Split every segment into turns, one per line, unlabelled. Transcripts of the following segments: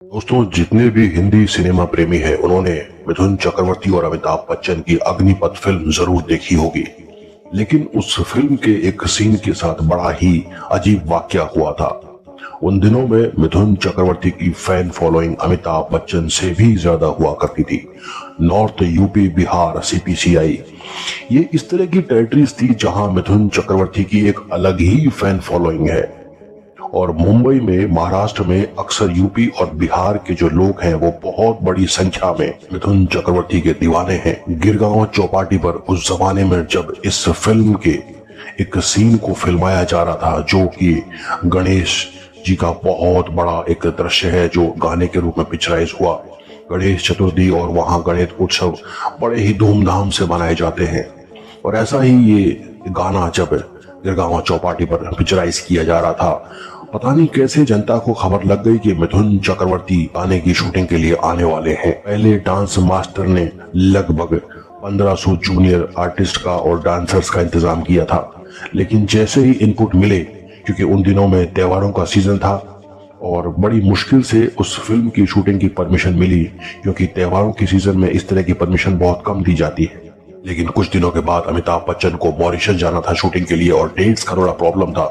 दोस्तों, जितने भी हिंदी सिनेमा प्रेमी हैं उन्होंने मिथुन चक्रवर्ती और अमिताभ बच्चन की अग्निपथ फिल्म जरूर देखी होगी। लेकिन उस फिल्म के एक सीन के साथ बड़ा ही अजीब वाकया हुआ था। उन दिनों में मिथुन चक्रवर्ती की फैन फॉलोइंग अमिताभ बच्चन से भी ज्यादा हुआ करती थी। नॉर्थ यूपी, बिहार, सीपीसीआई, ये इस तरह की टेरिटरीज थी जहां मिथुन चक्रवर्ती की एक अलग ही फैन फॉलोइंग है। और मुंबई में, महाराष्ट्र में अक्सर यूपी और बिहार के जो लोग हैं वो बहुत बड़ी संख्या में मिथुन चक्रवर्ती के दीवाने हैं। गिरगांव चौपाटी पर उस जमाने में जब इस फिल्म के एक सीन को फिल्माया जा रहा था, जो कि गणेश जी का बहुत बड़ा एक दृश्य है जो गाने के रूप में पिक्चराइज हुआ। गणेश चतुर्थी और वहां गणेश उत्सव बड़े ही धूमधाम से मनाए जाते हैं। और ऐसा ही ये गाना जब गिरगांव चौपाटी पर पिक्चराइज किया जा रहा था, पता नहीं कैसे जनता को खबर लग गई कि मिथुन चक्रवर्ती गाने की शूटिंग के लिए आने वाले हैं। पहले डांस मास्टर ने लगभग 1500 जूनियर आर्टिस्ट का और डांसर्स का इंतजाम किया था। लेकिन जैसे ही इनपुट मिले, क्योंकि उन दिनों में त्योहारों का सीजन था और बड़ी मुश्किल से उस फिल्म की शूटिंग की परमिशन मिली, क्योंकि त्योहारों के सीजन में इस तरह की परमिशन बहुत कम दी जाती है। लेकिन कुछ दिनों के बाद अमिताभ बच्चन को मॉरिशस जाना था शूटिंग के लिए और डेट्स का थोड़ा प्रॉब्लम था,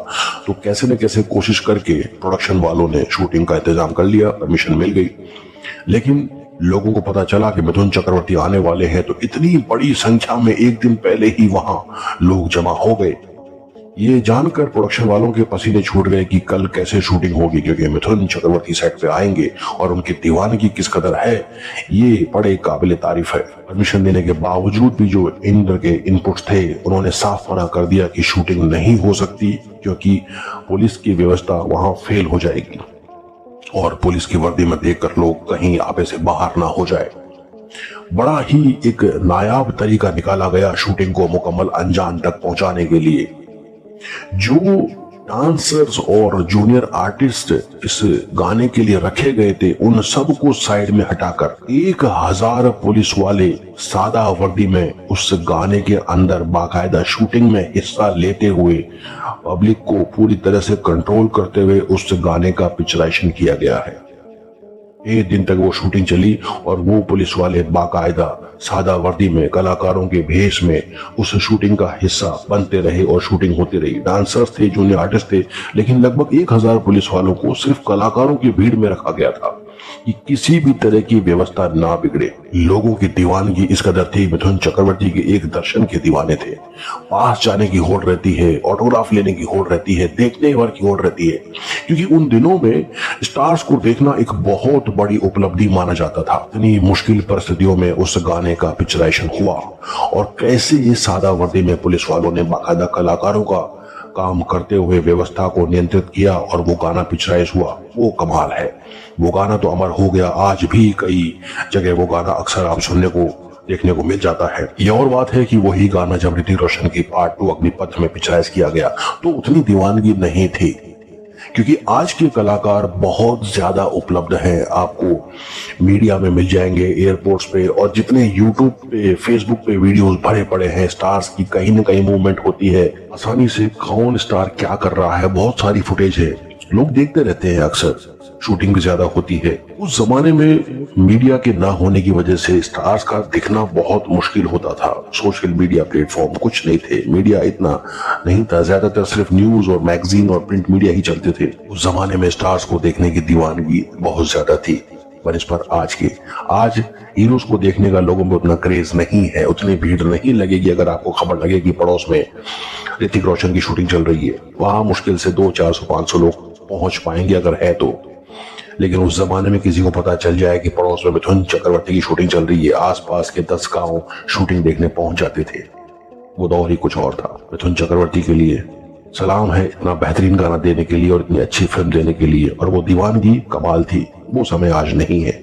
तो कैसे न कैसे कोशिश करके प्रोडक्शन वालों ने शूटिंग का इंतजाम कर लिया, परमिशन मिल गई। लेकिन लोगों को पता चला कि मिथुन चक्रवर्ती आने वाले हैं, तो इतनी बड़ी संख्या में एक दिन पहले ही वहां लोग जमा हो गए। ये जानकर प्रोडक्शन वालों के पसीने छूट गए कि कल कैसे शूटिंग होगी, क्योंकि मिथुन चक्रवर्ती सेट पे आएंगे और उनकी दीवानगी किस कदर है ये बड़े काबिल तारीफ है। परमिशन देने के बावजूद भी जो इंद्र के इनपुट्स थे, उन्होंने साफ मना कर दिया कि शूटिंग नहीं हो सकती, क्योंकि पुलिस की व्यवस्था वहां फेल हो जाएगी और पुलिस की वर्दी में देखकर लोग कहीं आपे से बाहर ना हो जाए। बड़ा ही एक नायाब तरीका निकाला गया शूटिंग को मुकम्मल अंजाम तक पहुंचाने के लिए। जो डांसर्स और जूनियर आर्टिस्ट इस गाने के लिए रखे गए थे, उन सब को साइड में हटाकर 1000 पुलिस वाले सादा वर्दी में उस गाने के अंदर बाकायदा शूटिंग में हिस्सा लेते हुए पब्लिक को पूरी तरह से कंट्रोल करते हुए उस गाने का पिक्चराइजेशन किया गया है। एक दिन तक वो शूटिंग चली और वो पुलिस वाले बाकायदा सादा वर्दी में कलाकारों के भेष में उस शूटिंग का हिस्सा बनते रहे और शूटिंग होती रही। डांसर्स थे, जूनियर आर्टिस्ट थे, लेकिन लगभग 1000 पुलिस वालों को सिर्फ कलाकारों की भीड़ में रखा गया था कि किसी भी तरह की व्यवस्था ना बिगड़े। लोगों की दीवानगी इस कदर थी, मिथुन चक्रवर्ती के एक दर्शन के दीवाने थे। पास जाने की होड़ रहती है, ऑटोग्राफ लेने की होड़ रहती है, देखने भर की होड़ रहती है, क्योंकि उन दिनों में स्टार्स को देखना एक बहुत बड़ी उपलब्धि माना जाता था। इतनी मुश्किल परिस्थितियों में उस गाने का पिक्चराइजेशन हुआ और कैसे ये सादा वर्दी में पुलिस वालों ने बाकायदा कलाकारों का काम करते हुए व्यवस्था को नियंत्रित किया और वो गाना पिक्चराइज हुआ, वो कमाल है। वो गाना तो अमर हो गया, आज भी कई जगह वो गाना अक्सर आप सुनने को देखने को मिल जाता है। ये और बात है कि वही गाना जब ऋतिक रोशन की पार्ट 2 अग्निपथ में पिक्चराइज किया गया तो उतनी दीवानगी नहीं थी, क्योंकि आज के कलाकार बहुत ज्यादा उपलब्ध हैं। आपको मीडिया में मिल जाएंगे, एयरपोर्ट्स पे, और जितने यूट्यूब पे, फेसबुक पे वीडियोस भरे पड़े हैं स्टार्स की, कहीं न कहीं मूवमेंट होती है आसानी से, कौन स्टार क्या कर रहा है, बहुत सारी फुटेज है, लोग देखते रहते हैं। अक्सर शूटिंग भी ज्यादा होती है। उस जमाने में मीडिया के ना होने की वजह से स्टार्स का दिखना बहुत मुश्किल होता था। सोशल मीडिया प्लेटफॉर्म कुछ नहीं थे, मीडिया इतना नहीं था, ज्यादातर सिर्फ न्यूज और मैगजीन और प्रिंट मीडिया ही चलते थे। उस जमाने में स्टार्स को देखने की दीवानगी बहुत ज्यादा थी बनस्पत आज हीरोज को देखने का लोगों में उतना क्रेज नहीं है, उतनी भीड़ नहीं लगेगी। अगर आपको खबर लगे कि पड़ोस में ऋतिक रोशन की शूटिंग चल रही है, वहां मुश्किल से 200, 400, 500 लोग पहुंच पाएंगे अगर है तो। लेकिन उस जमाने में किसी को पता चल जाए कि पड़ोस में मिथुन चक्रवर्ती की शूटिंग चल रही है, आसपास के 10 गांव शूटिंग देखने पहुंच जाते थे। वो दौर ही कुछ और था। मिथुन चक्रवर्ती के लिए सलाम है इतना बेहतरीन गाना देने के लिए और इतनी अच्छी फिल्म देने के लिए, और वो दीवानगी कमाल थी। वो समय आज नहीं है।